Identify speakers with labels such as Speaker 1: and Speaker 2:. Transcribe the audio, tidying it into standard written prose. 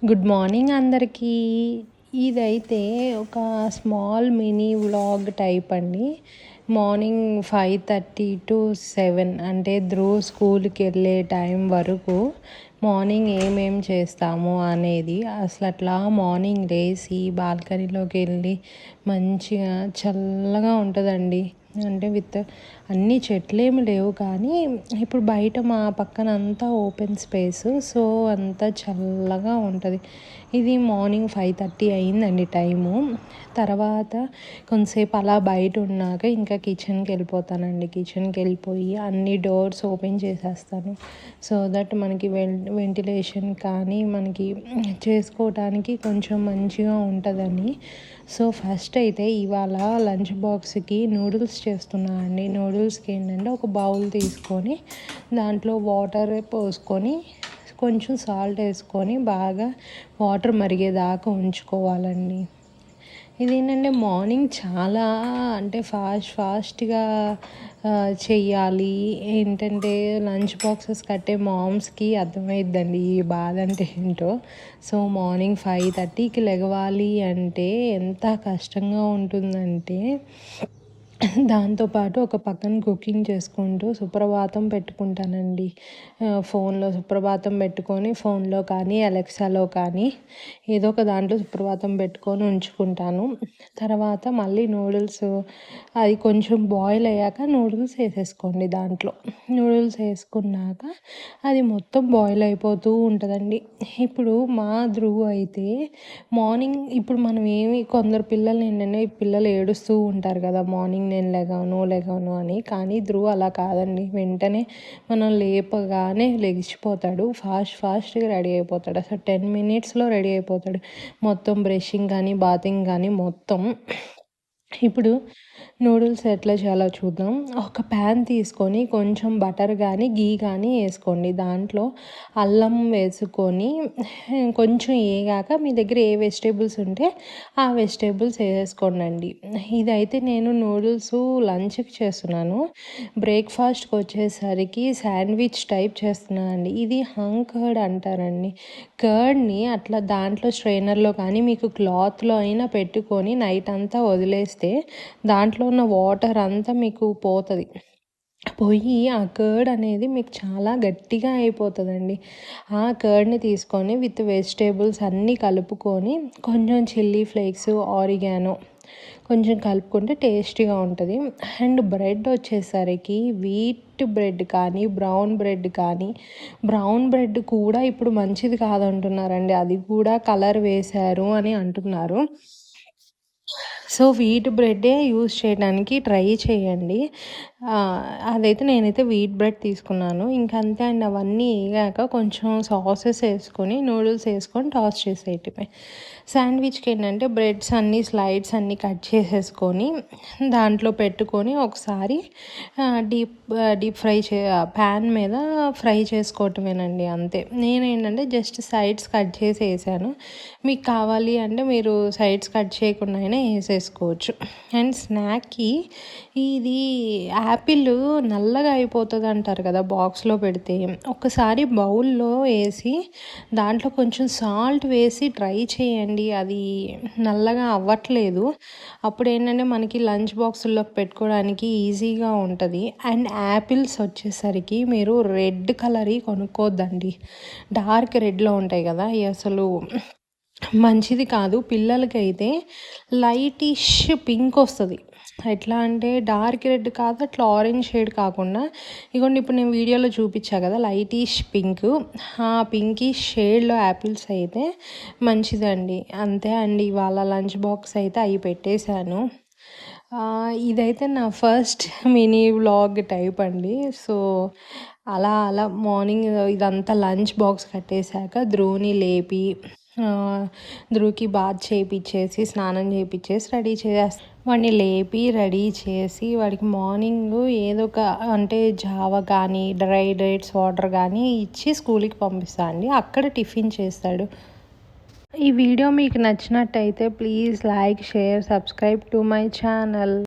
Speaker 1: Good morning అందరికీ. ఇదైతే ఒక స్మాల్ మినీ వ్లాగ్ టైప్ అండి. మార్నింగ్ 5:30 to 7 అంటే ధ్రువ్ స్కూల్కి వెళ్ళే టైం వరకు మార్నింగ్ ఏమేం చేస్తాము అనేది అసలు అట్లా మార్నింగ్ లేచి బాల్కనీలోకి వెళ్ళి మంచిగా చల్లగా ఉంటుందండి. అంటే విత్ అన్ని చెట్లేమి లేవు కానీ ఇప్పుడు బయట మా పక్కన అంతా ఓపెన్ స్పేస్, సో అంతా చల్లగా ఉంటుంది. ఇది మార్నింగ్ 5:30 అయిందండి టైము. తర్వాత కొంతసేపు అలా బయట ఉన్నాక ఇంకా కిచెన్కి వెళ్ళిపోతానండి. కిచెన్కి వెళ్ళిపోయి అన్ని డోర్స్ ఓపెన్ చేసేస్తాను, సో దట్ మనకి వెంటిలేషన్ కానీ మనకి చేసుకోవటానికి కొంచెం మంచిగా ఉంటుందని. సో ఫస్ట్ అయితే ఇవాళ లంచ్ బాక్స్కి నూడిల్స్ చేస్తున్నా అండి. నూడిల్స్కి ఏంటంటే ఒక బౌల్ తీసుకొని దాంట్లో వాటర్ పోసుకొని కొంచెం సాల్ట్ వేసుకొని బాగా వాటర్ మరిగేదాకా ఉంచుకోవాలండి. ఇదేంటంటే మార్నింగ్ చాలా అంటే ఫాస్ట్గా చెయ్యాలి. ఏంటంటే లంచ్ బాక్సెస్ కట్టే మామ్స్కి అర్థమైద్దండి ఈ బాధ అంటే ఏంటో. సో మార్నింగ్ 5:30కి లెగవాలి అంటే ఎంత కష్టంగా ఉంటుందంటే, దాంతోపాటు ఒక పక్కన కుకింగ్ చేసుకుంటూ సుప్రభాతం పెట్టుకుంటానండి. ఫోన్లో సుప్రభాతం పెట్టుకొని ఫోన్లో కానీ అలెక్సాలో కానీ ఏదో ఒక దాంట్లో సుప్రభాతం పెట్టుకొని ఉంచుకుంటాను. తర్వాత మళ్ళీ నూడిల్స్ అది కొంచెం బాయిల్ అయ్యాక నూడిల్స్ వేసేసుకోండి. దాంట్లో నూడిల్స్ వేసుకున్నాక అది మొత్తం బాయిల్ అయిపోతూ ఉంటుందండి. ఇప్పుడు మా ధ్రువ్ అయితే మార్నింగ్ ఇప్పుడు మనం కొందరు పిల్లలు ఏంటంటే పిల్లలు ఏడుస్తూ ఉంటారు కదా మార్నింగ్ నేను లెగవను అని. కానీ ధ్రువ్ అలా కాదండి. వెంటనే మనం లేపగానే లెగిసిపోతాడు. ఫాస్ట్గా రెడీ అయిపోతాడు. అసలు 10 minutesలో రెడీ అయిపోతాడు. మొత్తం బ్రషింగ్ కానీ బాతింగ్ కానీ మొత్తం. ఇప్పుడు నూడిల్స్ ఎట్లా చేయాలో చూద్దాం. ఒక ప్యాన్ తీసుకొని కొంచెం బటర్ కానీ గీ కానీ వేసుకోండి. దాంట్లో అల్లం వేసుకొని కొంచెం వేగాక మీ దగ్గర ఏ వెజిటేబుల్స్ ఉంటే ఆ వెజిటేబుల్స్ వేసేసుకోండి. ఇదైతే నేను నూడిల్స్ లంచ్కి చేస్తున్నాను. బ్రేక్ఫాస్ట్కి వచ్చేసరికి శాండ్విచ్ టైప్ చేస్తున్నాను అండి. ఇది హంగ్ కర్డ్ అంటారండి. కర్డ్ని అట్లా దాంట్లో స్ట్రైనర్లో కానీ మీకు క్లాత్లో అయినా పెట్టుకొని నైట్ అంతా వదిలేస్తే దాంట్లో ఉన్న వాటర్ అంతా మీకు పోతుంది. పోయి ఆ కర్డ్ అనేది మీకు చాలా గట్టిగా అయిపోతుందండి. ఆ కర్డ్ని తీసుకొని విత్ వెజిటేబుల్స్ అన్నీ కలుపుకొని కొంచెం చిల్లీ ఫ్లేక్స్, ఆరిగానో కొంచెం కలుపుకుంటే టేస్టీగా ఉంటుంది. అండ్ బ్రెడ్ వచ్చేసరికి వీట్ బ్రెడ్ కానీ బ్రౌన్ బ్రెడ్ కూడా ఇప్పుడు మంచిది కాదంటున్నారండి. అది కూడా కలర్ వేశారు అని అంటున్నారు. సో వీట్ బ్రెడ్డే యూజ్ చేయడానికి ట్రై చేయండి. అదైతే నేనైతే వీట్ బ్రెడ్ తీసుకున్నాను. ఇంకా అంతే అండి. అవన్నీ వేగాక కొంచెం సాసెస్ వేసుకొని నూడిల్స్ వేసుకొని టాస్ చేసేయటమే. శాండ్విచ్కి ఏంటంటే బ్రెడ్స్ అన్నీ స్లైడ్స్ అన్నీ కట్ చేసేసుకొని దాంట్లో పెట్టుకొని ఒకసారి డీప్ ఫ్రై ప్యాన్ మీద ఫ్రై చేసుకోవటమేనండి, అంతే. నేనేంటంటే జస్ట్ సైడ్స్ కట్ చేసి వేసాను. మీకు కావాలి అంటే మీరు సైడ్స్ కట్ చేయకుండా అయినా వేసేసుకోవచ్చు. అండ్ స్నాక్కి ఇది యాపిల్ నల్లగా అయిపోతుంది అంటారు కదా బాక్స్లో పెడితే. ఒకసారి బౌల్లో వేసి దాంట్లో కొంచెం సాల్ట్ వేసి ట్రై చేయండి. అది నల్లగా అవ్వట్లేదు. అప్పుడు ఏంటంటే మనకి లంచ్ బాక్సుల్లోకి పెట్టుకోవడానికి ఈజీగా ఉంటుంది. అండ్ యాపిల్స్ వచ్చేసరికి మీరు రెడ్ కలర్వి కొనుక్కోవద్దండి. డార్క్ రెడ్లో ఉంటాయి కదా, ఇవి అసలు మంచిది కాదు. పిల్లలకైతే లైటిష్ పింక్ వస్తుంది. ఎట్లా అంటే డార్క్ రెడ్ కాదు, అట్లా ఆరెంజ్ షేడ్ కాకుండా ఇగోండి ఇప్పుడు నేను వీడియోలో చూపించా కదా లైటిష్ పింక్, ఆ పింకిష్ షేడ్లో యాపిల్స్ అయితే మంచిదండి. అంతే అండి. ఇవాళ లంచ్ బాక్స్ అయితే అవి పెట్టేశాను. ఇదైతే నా ఫస్ట్ మినీ వ్లాగ్ టైప్ అండి. సో అలా మార్నింగ్ ఇదంతా లంచ్ బాక్స్ కట్టేశాక ధ్రువ్ని లేపి ధ్రువ్కి బాత్ చేయించేసి స్నానం చేయించేసి రెడీ చేసేస్తాను. వాడిని లేపి రెడీ చేసి వాడికి మార్నింగ్ ఏదో ఒక అంటే జావా కానీ డ్రై డేట్స్ వాటర్ కానీ ఇచ్చి స్కూల్కి పంపిస్తాను అండి. అక్కడ టిఫిన్ చేస్తాడు. ఈ వీడియో మీకు నచ్చినట్టయితే please like, share, subscribe to my channel.